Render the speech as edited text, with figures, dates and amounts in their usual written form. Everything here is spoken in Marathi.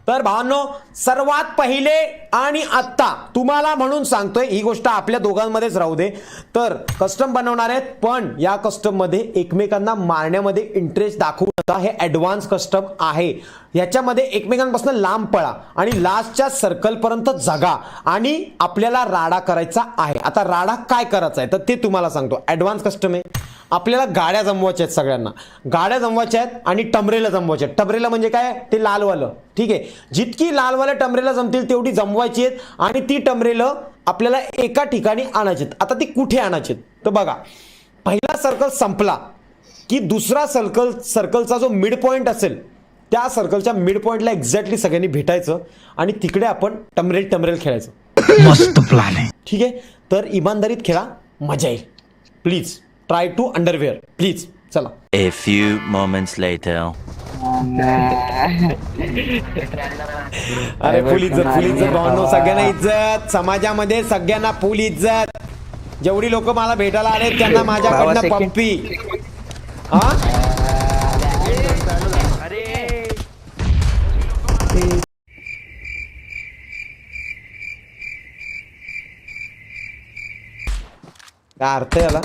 तर भावांनो, सर्वात पहिले आणि आत्ता तुम्हाला म्हणून सांगतोय, ही गोष्ट आपल्या दोघांमध्येच राहू दे. तर कस्टम बनवणार आहेत, पण या कस्टम मध्ये एकमेकांना मारण्यामध्ये इंटरेस्ट दाखवू नका. हे ॲडव्हान्स कस्टम आहे. याच्यामध्ये एकमेकांपासून लांब पळा आणि लास्टच्या सर्कल पर्यंत जगा आणि आपल्याला राडा करायचा आहे. आता राडा काय करायचा आहे तर ते तुम्हाला सांगतो. ॲडव्हान्स कस्टम आहे. आपल्याला गाड्या जमवायच्या आहेत, सगळ्यांना गाड्या जमवायच्या आहेत आणि टमरेला जमवायचे आहेत. टमरेला म्हणजे काय, ते लालवालं. ठीक आहे, जितकी लालवाल्या टमरेला जमतील तेवढी जमवायची आहेत आणि ती टमरेलं आपल्याला एका ठिकाणी आणायची आहेत. आता ती कुठे आणायची आहेत तर बघा, पहिला सर्कल संपला की दुसरा सर्कलचा जो मिड पॉईंट असेल त्या सर्कलच्या मिड पॉईंटला एक्झॅक्टली सगळ्यांनी भेटायचं आणि तिकडे आपण टमरेल खेळायचं. मस्त प्लॅन आहे. ठीक आहे, तर इमानदारीत खेळा, मजा येईल. Please try to underwear please. चला. A few moments later. अरे फुल इज्जत भावांनो, सगळ्यांना इज्जत, समाजामध्ये सगळ्यांना फुल इज्जत. जेवढी लोक मला भेटायला आले त्यांना माझ्याकडनं पंपी. हा काय अर्थ आहे याला?